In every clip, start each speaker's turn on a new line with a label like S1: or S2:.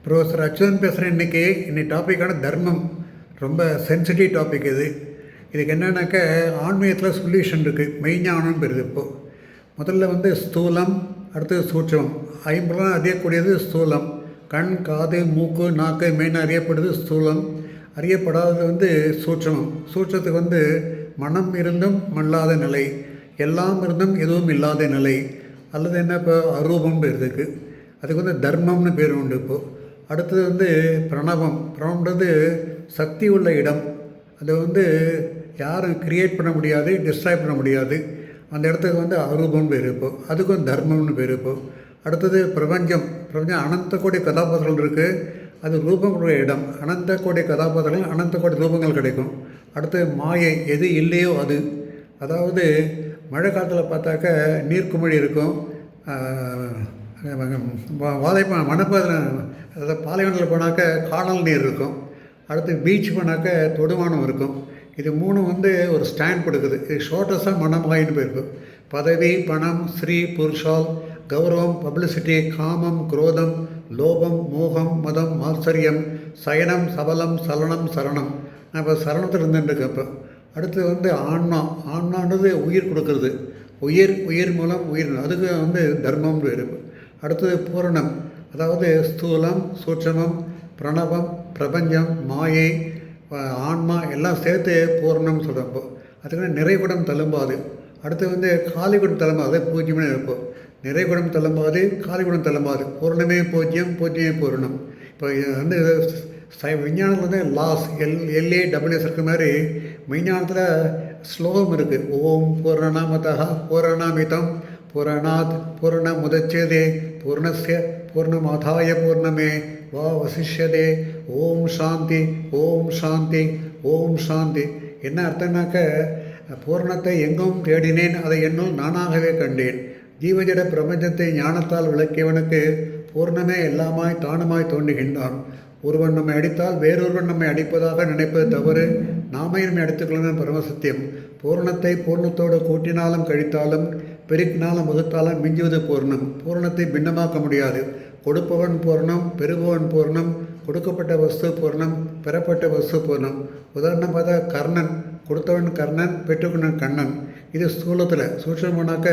S1: Professor Achuthan பேசுகிறேன். இன்னைக்கு டாப்பிக்கான தர்மம் ரொம்ப சென்சிட்டிவ் டாபிக் இது. இதுக்கு என்னன்னாக்க ஆன்மீகத்தில் சொல்யூஷன் இருக்குது. மெய்ஞானம்னு பெறுது. இப்போது முதல்ல ஸ்தூலம், அடுத்தது சூட்சமம். ஐம்புலன் அறியக்கூடியது ஸ்தூலம். கண், காது, மூக்கு, நாக்கு மெயின் அறியப்படுது ஸ்தூலம். அறியப்படாதது சூட்சமம். சூட்சத்துக்கு மனம் இருந்தும் மல்லாத நிலை, எல்லாம் இருந்தும் எதுவும் இல்லாத நிலை, அல்லது என்ன இப்போ அரூபம் இருக்குதுக்கு. அதுக்கு தர்மம்னு பேர் உண்டு. இப்போது அடுத்தது பிரணவம். பிரணவம்ன்றது சக்தி உள்ள இடம். அதை யாரும் கிரியேட் பண்ண முடியாது, டிஸ்ட்ராய் பண்ண முடியாது. அந்த இடத்துக்கு அரூபம் பேர். இப்போது அதுக்கும் தர்மம்னு பேர். இப்போது அடுத்தது பிரபஞ்சம். பிரபஞ்சம் அனந்த கோடி கதாபாத்திரங்கள் இருக்குது. அது ரூபங்களுடைய இடம். அனந்த கோடி கதாபாத்திரங்கள், அனந்த கோடி ரூபங்கள் கிடைக்கும். அடுத்து மாயை, எது இல்லையோ அது. அதாவது மழை காலத்தில் பார்த்தாக்க நீர்க்குமிழி இருக்கும். அதாவது பாலைவனத்தில் போனாக்க காணல் நீர் இருக்கும். அடுத்து பீச் போனாக்க தொடுவானம் இருக்கும். இது மூணும் ஒரு ஸ்டாண்ட் கொடுக்குது. இது ஷார்ட்டஸ்டாக மனமாயின்னு போயிருக்கும். பதவி, பணம், ஸ்ரீ, புருஷால், கௌரவம், பப்ளிசிட்டி, காமம், குரோதம், லோபம், மோகம், மதம், ஆச்சரியம், சயனம், சபலம், சலனம், சரணம். நான் இப்போ சரணத்தில் இருந்துட்டுருக்கேன். இப்போ அடுத்து ஆன்மா. ஆன்மான்றது உயிர் கொடுக்கறது. உயிர் மூலம் உயிர். அதுக்கு தர்மம் இருக்கும். அடுத்தது பூரணம். அதாவது ஸ்தூலம், சூட்சமம், பிரணவம், பிரபஞ்சம், மாயை, ஆன்மா எல்லாம் சேர்த்து பூரணம்னு சொல்கிறோம். இப்போ அதுக்கு நிறைகுடம் தழும்பாது. அடுத்து காலிகுடம் தழும்பாது. பூஜ்யமே இருப்போம். நிறைகுடம் தழும்பாது, காலிகுடம் தழும்பாது. பூர்ணமே பூஜ்யம், பூஜ்யமே பூரணம். இப்போ விஞ்ஞானத்தில் லாஸ் LAWS இருக்கிற மாதிரி விஞ்ஞானத்தில் ஸ்லோகம் இருக்குது. ஓம் பூர்ணமதः பூரணமிதம் பூரணாத் பூர்ணமுதச்யதே பூர்ணஸ்ய பூர்ணமாதாய பூர்ணமே வா வசிஷ்யதே. ஓம் சாந்தி, ஓம் சாந்தி, ஓம் சாந்தி. என்ன அர்த்தம்னாக்க பூர்ணத்தை எங்கும் தேடினேன், அதை என்னுள் நானாகவே கண்டேன். ஜீவஜட பிரபஞ்சத்தை ஞானத்தால் விளக்கியவனுக்கு பூர்ணமே எல்லாமாய் தானுமாய் தோன்றுகின்றான். ஒருவன் நம்மை அடித்தால் வேறொருவன் நம்மை அடிப்பதாக நினைப்பது தவறு. நாமே நம்மை அடித்துக்கொள்ளும் பரமசத்தியம். பூர்ணத்தை பூர்ணத்தோடு கூட்டினாலும் கழித்தாலும் பெருக்கினாலும் வகுத்தாலும் மிஞ்சுவது பூர்ணம். பூர்ணத்தை பின்னமாக்க முடியாது. கொடுப்பவன் பூர்ணம், பெறுபவன் பூர்ணம், கொடுக்கப்பட்ட வஸ்து பூர்ணம், பெறப்பட்ட வஸ்து பூர்ணம். உதாரணம் பார்த்தா கர்ணன். கொடுத்தவன் கர்ணன், பெற்றுக்கொண்டன் கண்ணன். இது ஸ்தூலத்தில். சூட்சமானாக்க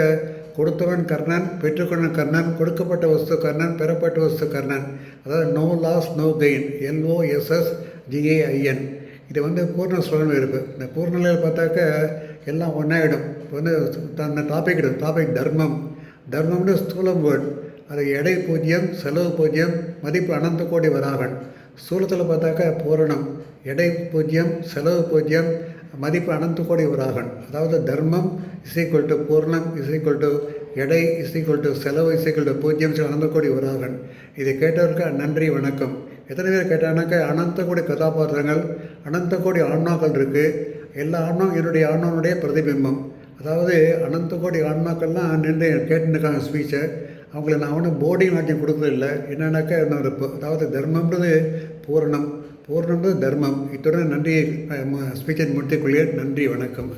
S1: கொடுத்தவன் கர்ணன், பெற்றுக்கொண்டன் கர்ணன், கொடுக்கப்பட்ட வஸ்து கர்ணன், பெறப்பட்ட வஸ்து கர்ணன். அதாவது no loss no gain. LOSSGAIN. இது பூர்ண ஸ்லோகம் இருக்குது. இந்த பூர்ணநிலையில் பார்த்தாக்க எல்லாம் ஒன்றாயிடும். இப்போ அந்த டாபிக் தர்மம். தர்மம்னு ஸ்தூலம் வேர்டு. அது எடை பூஜ்யம், செலவு பூஜ்யம், மதிப்பு அனந்த கோடி வராகன். ஸ்தூலத்தில் பார்த்தாக்க பூரணம். எடை பூஜ்யம், செலவு பூஜ்யம், மதிப்பு அனந்த கோடி வராகன். அதாவது தர்மம் = பூர்ணம் = எடை = செலவு பூஜ்யம் அனந்த கோடி வராகன். இதை கேட்டவருக்கு நன்றி, வணக்கம். எத்தனை பேர் கேட்டானாக்க அனந்த கோடி கதாபாத்திரங்கள், அனந்த கோடி ஆன்மாக்கள் இருக்குது. எல்லா ஆன்மாவும் என்னுடைய ஆன்மாவுடைய பிரதிபிம்பம். அதாவது அனந்த கோடி ஆன்மாக்கள்லாம் நின்று கேட்டுருக்காங்க ஸ்பீச்சை. அவங்கள நான் போர்டிங் ஆட்சியம் கொடுக்குறதில்லை. என்னன்னாக்கா இருப்போம். அதாவது தர்மம்ன்றது பூரணம், பூர்ணம்ன்றது தர்மம். இத்துடன் நன்றி ஸ்பீச்சை முடித்துக்கொள்கிறேன். நன்றி, வணக்கம்.